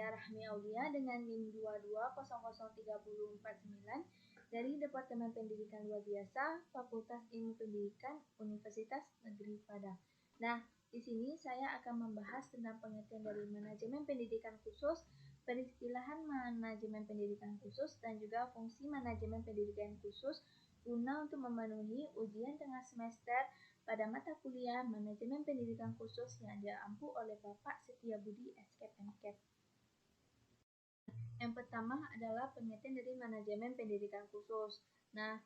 saya Rahmi Aulia dengan NIM 22003049 dari Departemen Pendidikan Luar Biasa, Fakultas Ilmu Pendidikan, Universitas Negeri Padang. Nah, di sini saya akan membahas tentang pengertian dari manajemen pendidikan khusus, peristilahan manajemen pendidikan khusus, dan juga fungsi manajemen pendidikan khusus guna untuk memenuhi ujian tengah semester pada mata kuliah manajemen pendidikan khusus yang diampu oleh Bapak Setiabudi SKPNKET. Yang pertama adalah pengertian dari manajemen pendidikan khusus. Nah,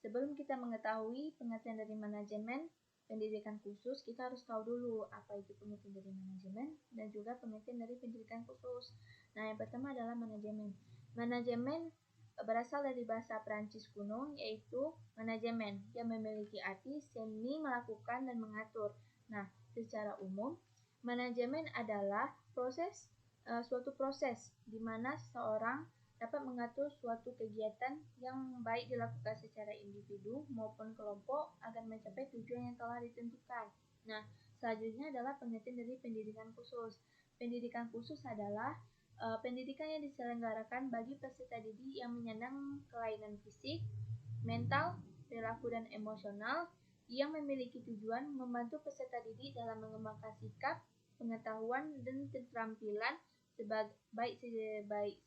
sebelum kita mengetahui pengertian dari manajemen pendidikan khusus, kita harus tahu dulu apa itu pengertian dari manajemen dan juga pengertian dari pendidikan khusus. Nah, yang pertama adalah manajemen. Manajemen berasal dari bahasa Prancis kuno, yaitu manajemen, yang memiliki arti seni melakukan dan mengatur. Nah, secara umum, manajemen adalah suatu proses di mana seseorang dapat mengatur suatu kegiatan yang baik dilakukan secara individu maupun kelompok agar mencapai tujuan yang telah ditentukan. Nah, selanjutnya adalah pengertian dari pendidikan khusus. Pendidikan khusus adalah pendidikan yang diselenggarakan bagi peserta didik yang menyandang kelainan fisik, mental, perilaku, dan emosional yang memiliki tujuan membantu peserta didik dalam mengembangkan sikap, pengetahuan, dan keterampilan baik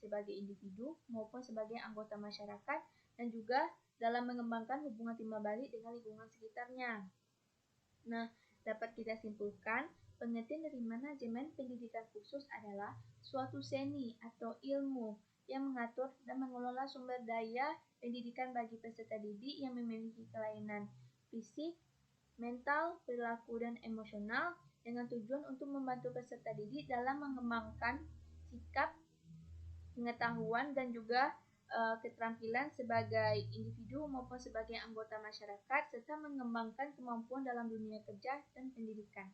sebagai individu maupun sebagai anggota masyarakat, dan juga dalam mengembangkan hubungan timbal balik dengan lingkungan sekitarnya. Nah, dapat kita simpulkan, pengertian dari manajemen pendidikan khusus adalah suatu seni atau ilmu yang mengatur dan mengelola sumber daya pendidikan bagi peserta didik yang memiliki kelainan fisik, mental, perilaku, dan emosional dengan tujuan untuk membantu peserta didik dalam mengembangkan sikap, pengetahuan, dan juga keterampilan sebagai individu maupun sebagai anggota masyarakat, serta mengembangkan kemampuan dalam dunia kerja dan pendidikan.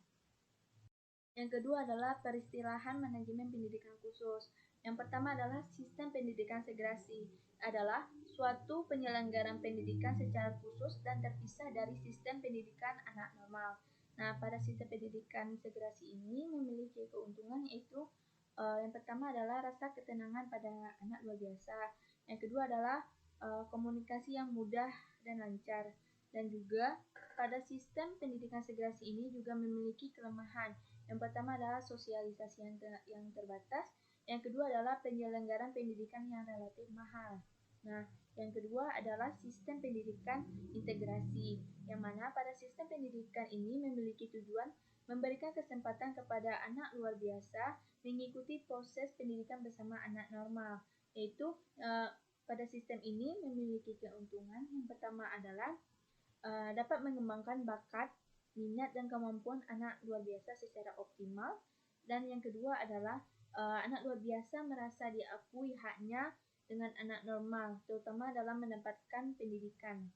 Yang kedua adalah peristilahan manajemen pendidikan khusus. Yang pertama adalah sistem pendidikan segresi, adalah suatu penyelenggaraan pendidikan secara khusus dan terpisah dari sistem pendidikan anak normal. Nah, pada sistem pendidikan segresi ini memiliki keuntungan, yaitu yang pertama adalah rasa ketenangan pada anak luar biasa. Yang kedua adalah komunikasi yang mudah dan lancar. Dan juga pada sistem pendidikan segresi ini juga memiliki kelemahan. Yang pertama adalah sosialisasi yang terbatas. Yang kedua adalah penyelenggaraan pendidikan yang relatif mahal. Nah, yang kedua adalah sistem pendidikan integrasi, yang mana pada sistem pendidikan ini memiliki tujuan memberikan kesempatan kepada anak luar biasa mengikuti proses pendidikan bersama anak normal, yaitu pada sistem ini memiliki keuntungan. Yang pertama adalah dapat mengembangkan bakat, minat, dan kemampuan anak luar biasa secara optimal. Dan yang kedua adalah anak luar biasa merasa diakui haknya dengan anak normal, terutama dalam mendapatkan pendidikan.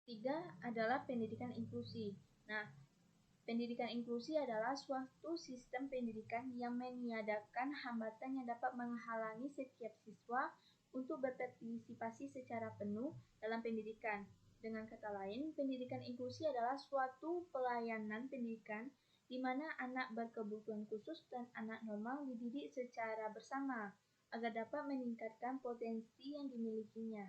Tiga adalah pendidikan inklusi. Nah, pendidikan inklusi adalah suatu sistem pendidikan yang meniadakan hambatan yang dapat menghalangi setiap siswa untuk berpartisipasi secara penuh dalam pendidikan. Dengan kata lain, pendidikan inklusi adalah suatu pelayanan pendidikan di mana anak berkebutuhan khusus dan anak normal dididik secara bersama agar dapat meningkatkan potensi yang dimilikinya.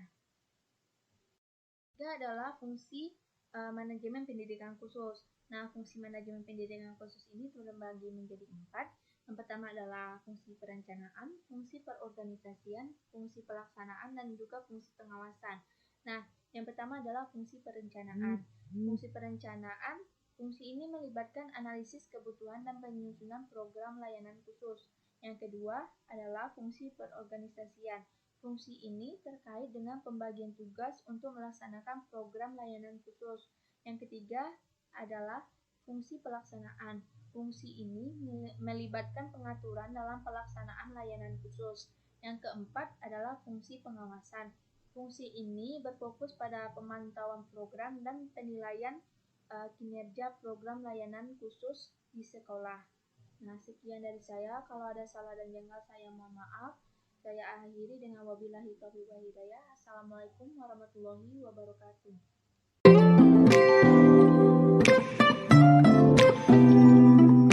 Tiga adalah fungsi manajemen pendidikan khusus. Nah, fungsi manajemen pendidikan khusus ini terbagi menjadi 4. Yang pertama adalah fungsi perencanaan, fungsi perorganisasian, fungsi pelaksanaan, dan juga fungsi pengawasan. Nah, yang pertama adalah fungsi perencanaan. Fungsi perencanaan, fungsi ini melibatkan analisis kebutuhan dan penyusunan program layanan khusus. Yang kedua adalah fungsi perorganisasian. Fungsi ini terkait dengan pembagian tugas untuk melaksanakan program layanan khusus. Yang ketiga adalah fungsi pelaksanaan. Fungsi ini melibatkan pengaturan dalam pelaksanaan layanan khusus. Yang keempat adalah fungsi pengawasan. Fungsi ini berfokus pada pemantauan program dan penilaian kinerja program layanan khusus di sekolah. Nah, sekian dari saya. Kalau ada salah dan janggal, saya mohon maaf. Saya akhiri dengan wabillahi taufiq wal hidayah. Assalamualaikum warahmatullahi wabarakatuh.